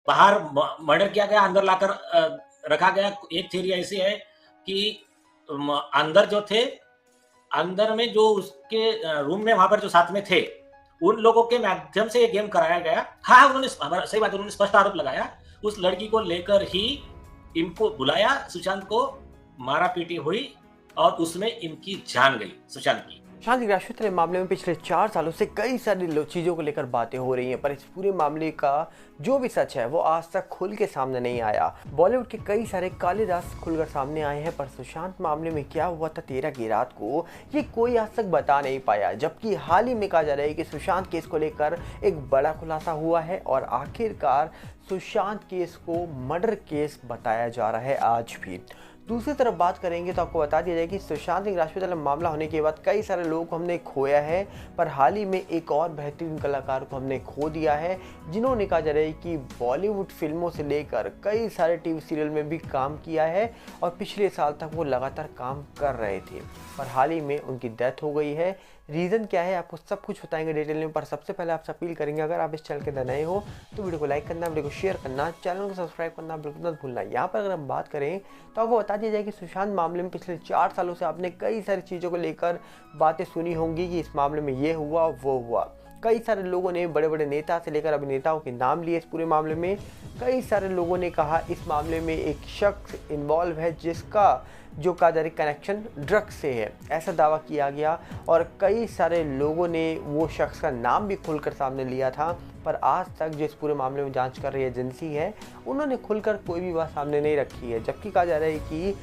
बाहर मर्डर किया गया, अंदर लाकर रखा गया। एक थ्योरी ऐसी है कि अंदर जो थे, अंदर में जो उसके रूम में वहां पर जो साथ में थे, उन लोगों के माध्यम से ये गेम कराया गया। हाँ, उन्होंने सही बात, उन्होंने स्पष्ट आरोप लगाया। उस लड़की को लेकर ही इनको बुलाया, सुशांत को मारा पीटी हुई और उसमें इनकी जान गई, सुशांत की। सुशांत सिंह राजपूत मामले में पिछले 4 सालों से कई सारी चीज़ों को लेकर बातें हो रही हैं, पर इस पूरे मामले का जो भी सच है वो आज तक खुल के सामने नहीं आया। बॉलीवुड के कई सारे काले राज खुलकर सामने आए हैं, पर सुशांत मामले में क्या हुआ था 13 की रात को, ये कोई आज तक बता नहीं पाया। जबकि हाल ही में कहा जा रहा है कि सुशांत केस को लेकर एक बड़ा खुलासा हुआ है और आखिरकार सुशांत केस को मर्डर केस बताया जा रहा है आज भी। दूसरी तरफ बात करेंगे तो आपको बता दिया जाए कि सुशांत सिंह राजपूत वाला मामला होने के बाद कई सारे लोगों को हमने खोया है, पर हाल ही में एक और बेहतरीन कलाकार को हमने खो दिया है, जिन्होंने कहा जा रहा है कि बॉलीवुड फिल्मों से लेकर कई सारे टीवी सीरियल में भी काम किया है और पिछले साल तक वो लगातार काम कर रहे थे, पर हाल ही में उनकी डेथ हो गई है। रीज़न क्या है आपको सब कुछ बताएंगे डिटेल में, पर सबसे पहले आपसे अपील करेंगे अगर आप इस चैनल के अंदर नए हो तो वीडियो को लाइक करना, वीडियो को शेयर करना, चैनल को सब्सक्राइब करना बिल्कुल मत भूलना। यहाँ पर अगर हम बात करें तो आपको बता दिया जाए कि सुशांत मामले में पिछले 4 सालों से आपने कई सारी चीज़ों को लेकर बातें सुनी होंगी कि इस मामले में ये हुआ वो हुआ। कई सारे लोगों ने बड़े बड़े नेता से लेकर अभिनेताओं के नाम लिए इस पूरे मामले में। कई सारे लोगों ने कहा इस मामले में एक शख्स इन्वॉल्व है जिसका जो कहा जा रहा है कनेक्शन ड्रग्स से है, ऐसा दावा किया गया और कई सारे लोगों ने वो शख्स का नाम भी खुलकर सामने लिया था। पर आज तक जो इस पूरे मामले में जांच कर रही एजेंसी है उन्होंने खुलकर कोई भी बात सामने नहीं रखी है। जबकि कहा जा रहा है कि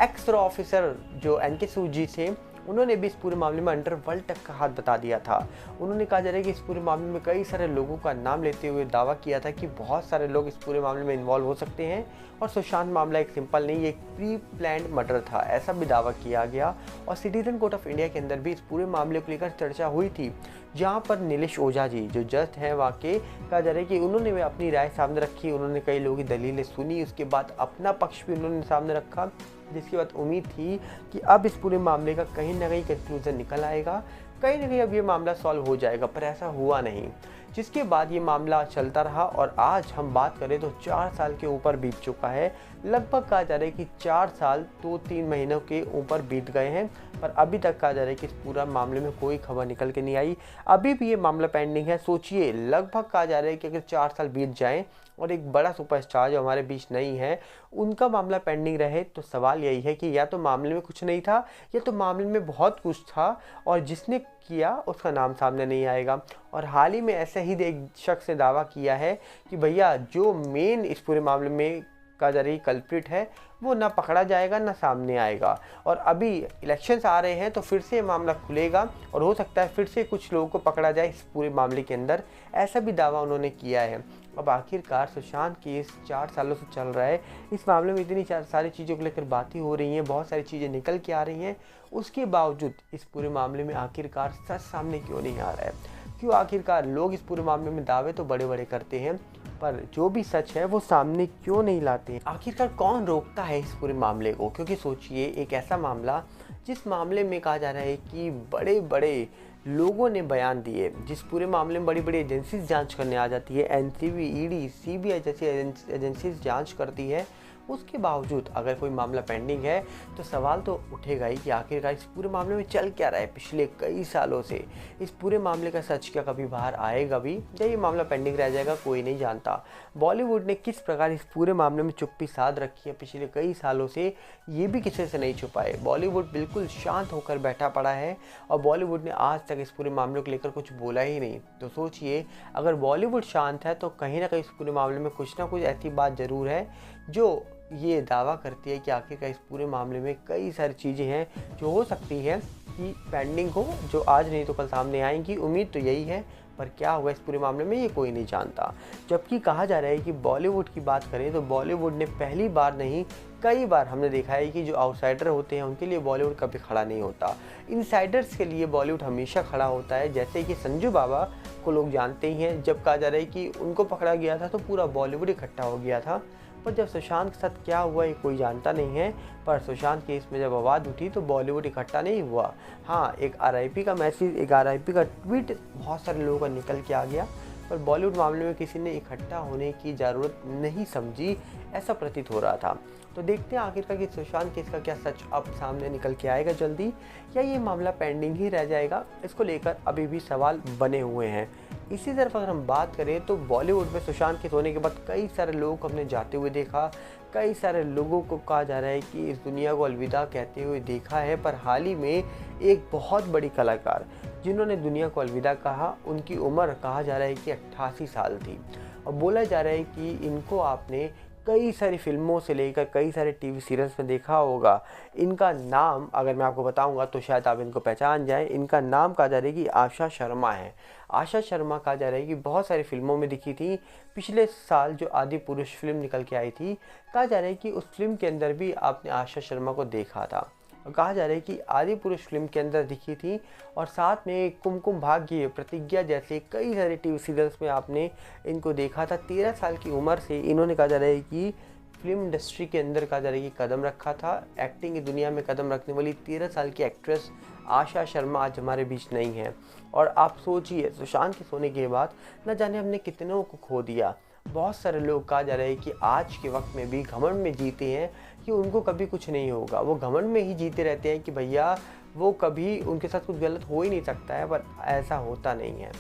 एक्स ऑफिसर जो एनके सूद जी थे उन्होंने भी इस पूरे मामले में अंडरवर्ल्ड तक का हाथ बता दिया था। उन्होंने कहा जा रहा है कि इस पूरे मामले में कई सारे लोगों का नाम लेते हुए दावा किया था कि बहुत सारे लोग इस पूरे मामले में इन्वॉल्व हो सकते हैं और सुशांत मामला एक सिंपल नहीं, एक प्री प्लान्ड मर्डर था, ऐसा भी दावा किया गया। और सिटीजन कोर्ट ऑफ इंडिया के अंदर भी इस पूरे मामले को लेकर चर्चा हुई थी, जहाँ पर नीलेश ओझा जी जो जज हैं वहाँ के, कहा जा रहा है कि उन्होंने भी अपनी राय सामने रखी, उन्होंने कई लोगों की दलीलें सुनी, उसके बाद अपना पक्ष भी उन्होंने सामने रखा, जिसके बाद उम्मीद थी कि अब इस पूरे मामले का कहीं ना कहीं कंक्लूजन निकल आएगा, कहीं ना कहीं अब ये मामला सॉल्व हो जाएगा, पर ऐसा हुआ नहीं। जिसके बाद ये मामला चलता रहा और आज हम बात करें तो 4 साल के ऊपर बीत चुका है। लगभग कहा जा रहा है कि 4 साल 2-3 महीनों के ऊपर बीत गए हैं, पर अभी तक कहा जा रहा है कि इस पूरा मामले में कोई खबर निकल के नहीं आई। अभी भी ये मामला पेंडिंग है। सोचिए, लगभग कहा जा रहा है कि अगर 4 साल बीत जाएं और एक बड़ा सुपरस्टार जो हमारे बीच नहीं है उनका मामला पेंडिंग रहे, तो सवाल यही है कि या तो मामले में कुछ नहीं था या तो मामले में बहुत कुछ था और जिसने किया उसका नाम सामने नहीं आएगा। और हाल ही में ऐसे ही एक शख्स ने दावा किया है कि भैया जो मेन इस पूरे मामले में का जा रही कल्प्रिट है वो ना पकड़ा जाएगा ना सामने आएगा। और अभी इलेक्शंस आ रहे हैं तो फिर से मामला खुलेगा और हो सकता है फिर से कुछ लोगों को पकड़ा जाए इस पूरे मामले के अंदर, ऐसा भी दावा उन्होंने किया है। अब आखिरकार सुशांत केस 4 सालों से चल रहा है, इस मामले में इतनी सारी चीज़ों को लेकर बातें हो रही हैं, बहुत सारी चीज़ें निकल के आ रही हैं, उसके बावजूद इस पूरे मामले में आखिरकार सच सामने क्यों नहीं आ रहा है? क्यों आखिरकार लोग इस पूरे मामले में दावे तो बड़े बड़े करते हैं पर जो भी सच है वो सामने क्यों नहीं लाते हैं? आखिरकार कौन रोकता है इस पूरे मामले को? क्योंकि सोचिए, एक ऐसा मामला जिस मामले में कहा जा रहा है कि बड़े बड़े लोगों ने बयान दिए, जिस पूरे मामले में बड़ी बड़ी एजेंसीज जांच करने आ जाती है, एनसीबी, ईडी, सीबीआई जैसी एजेंसीज जांच करती है, उसके बावजूद अगर कोई मामला पेंडिंग है तो सवाल तो उठेगा ही कि आखिरकार इस पूरे मामले में चल क्या रहा है पिछले कई सालों से। इस पूरे मामले का सच क्या कभी बाहर आएगा भी या ये मामला पेंडिंग रह जाएगा, कोई नहीं जानता। बॉलीवुड ने किस प्रकार इस पूरे मामले में चुप्पी साध रखी है पिछले कई सालों से, ये भी किसी से नहीं छुपाए। बॉलीवुड बिल्कुल शांत होकर बैठा पड़ा है और बॉलीवुड ने आज तक इस पूरे मामले को लेकर कुछ बोला ही नहीं। तो सोचिए, अगर बॉलीवुड शांत है तो कहीं ना कहीं इस पूरे मामले में कुछ ना कुछ ऐसी बात ज़रूर है जो ये दावा करती है कि आखिरकार इस पूरे मामले में कई सारी चीज़ें हैं जो हो सकती है कि पेंडिंग हो, जो आज नहीं तो कल सामने आएंगी। उम्मीद तो यही है, पर क्या हुआ इस पूरे मामले में ये कोई नहीं जानता। जबकि कहा जा रहा है कि बॉलीवुड की बात करें तो बॉलीवुड ने पहली बार नहीं कई बार हमने देखा है कि जो आउटसाइडर होते हैं उनके लिए बॉलीवुड कभी खड़ा नहीं होता, इनसाइडर्स के लिए बॉलीवुड हमेशा खड़ा होता है। जैसे कि संजू बाबा को लोग जानते ही हैं, जब कहा जा रहा है कि उनको पकड़ा गया था तो पूरा बॉलीवुड इकट्ठा हो गया था, पर जब सुशांत के साथ क्या हुआ ये कोई जानता नहीं है। पर सुशांत केस में जब आवाज़ उठी तो बॉलीवुड इकट्ठा नहीं हुआ। हाँ, एक आरआईपी का मैसेज, एक आरआईपी का ट्वीट बहुत सारे लोगों का निकल के आ गया, पर बॉलीवुड मामले में किसी ने इकट्ठा होने की ज़रूरत नहीं समझी, ऐसा प्रतीत हो रहा था। तो देखते हैं आखिरकार कि सुशांत केस का क्या सच अब सामने निकल के आएगा जल्दी, या ये मामला पेंडिंग ही रह जाएगा। इसको लेकर अभी भी सवाल बने हुए हैं। इसी तरफ अगर हम बात करें तो बॉलीवुड में सुशांत के होने के बाद कई सारे लोगों को हमने जाते हुए देखा, कई सारे लोगों को कहा जा रहा है कि इस दुनिया को अलविदा कहते हुए देखा है। पर हाल ही में एक बहुत बड़ी कलाकार जिन्होंने दुनिया को अलविदा कहा, उनकी उम्र कहा जा रहा है कि 88 साल थी। और बोला जा रहा है कि इनको आपने कई सारी फिल्मों से लेकर कई सारे टीवी सीरियल्स में देखा होगा। इनका नाम अगर मैं आपको बताऊंगा तो शायद आप इनको पहचान जाएं। इनका नाम कहा जा रहा है कि आशा शर्मा है। आशा शर्मा कहा जा रहा है कि बहुत सारी फिल्मों में दिखी थी। पिछले साल जो आदि पुरुष फिल्म निकल के आई थी, कहा जा रहा है कि उस फिल्म के अंदर भी आपने आशा शर्मा को देखा था। कहा जा रहा है कि आदि पुरुष फिल्म के अंदर दिखी थी और साथ में कुमकुम भाग्य, प्रतिज्ञा जैसे कई सारे टीवी सीरियल्स में आपने इनको देखा था। 13 साल की उम्र से इन्होंने कहा जा रहा है कि फिल्म इंडस्ट्री के अंदर कहा जा रहा है कि कदम रखा था। एक्टिंग की दुनिया में कदम रखने वाली 13 साल की एक्ट्रेस आशा शर्मा आज हमारे बीच नहीं है। और आप सोचिए, सुशांत के सोने के बाद न जाने हमने कितनों को खो दिया। बहुत सारे लोग कहा जा रहा है कि आज के वक्त में भी घमंड में जीते हैं कि उनको कभी कुछ नहीं होगा। वो घमंड में ही जीते रहते हैं कि भैया वो कभी उनके साथ कुछ गलत हो ही नहीं सकता है, पर ऐसा होता नहीं है।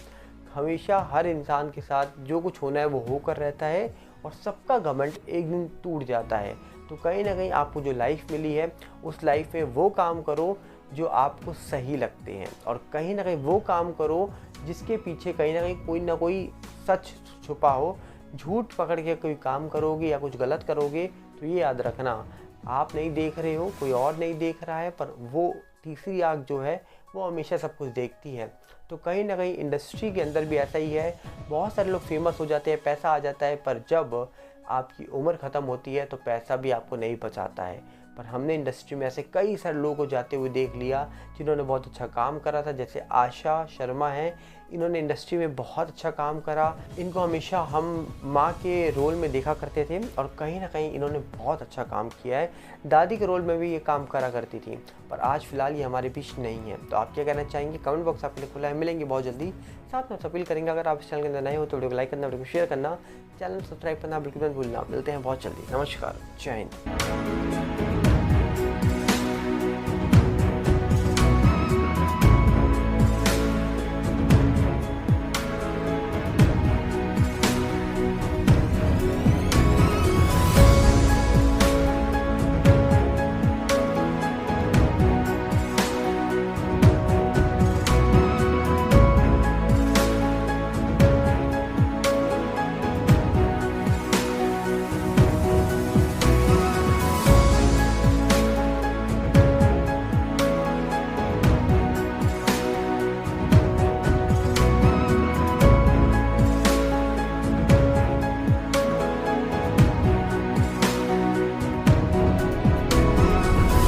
हमेशा हर इंसान के साथ जो कुछ होना है वो होकर रहता है और सबका घमंड एक दिन टूट जाता है। तो कहीं ना कहीं आपको जो लाइफ मिली है उस लाइफ में वो काम करो जो आपको सही लगते हैं, और कहीं ना कहीं वो काम करो जिसके पीछे कहीं ना कोई सच छुपा हो। झूठ पकड़ के कोई काम करोगे या कुछ गलत करोगे तो ये याद रखना, आप नहीं देख रहे हो, कोई और नहीं देख रहा है, पर वो तीसरी आंख जो है वो हमेशा सब कुछ देखती है। तो कहीं ना कहीं इंडस्ट्री के अंदर भी ऐसा ही है। बहुत सारे लोग फेमस हो जाते हैं, पैसा आ जाता है, पर जब आपकी उम्र ख़त्म होती है तो पैसा भी आपको नहीं बचाता है। पर हमने इंडस्ट्री में ऐसे कई सारे लोगों को जाते हुए देख लिया जिन्होंने बहुत अच्छा काम करा था। जैसे आशा शर्मा हैं, इन्होंने इंडस्ट्री में बहुत अच्छा काम करा। इनको हमेशा हम माँ के रोल में देखा करते थे और कहीं ना कहीं इन्होंने बहुत अच्छा काम किया है। दादी के रोल में भी ये काम करा करती थी, पर आज फिलहाल ये हमारे बीच नहीं है। तो आप क्या कहना चाहेंगे? कमेंट बॉक्स आपके लिए खुला है, मिलेंगे बहुत जल्दी। साथ में अपील करेंगे, अगर आप इस चैनल के अंदर नए हो तो वीडियो को लाइक करना, वीडियो को शेयर करना, चैनल सब्सक्राइब करना बिल्कुल मत भूलना। मिलते हैं बहुत जल्दी। नमस्कार, जय हिंद।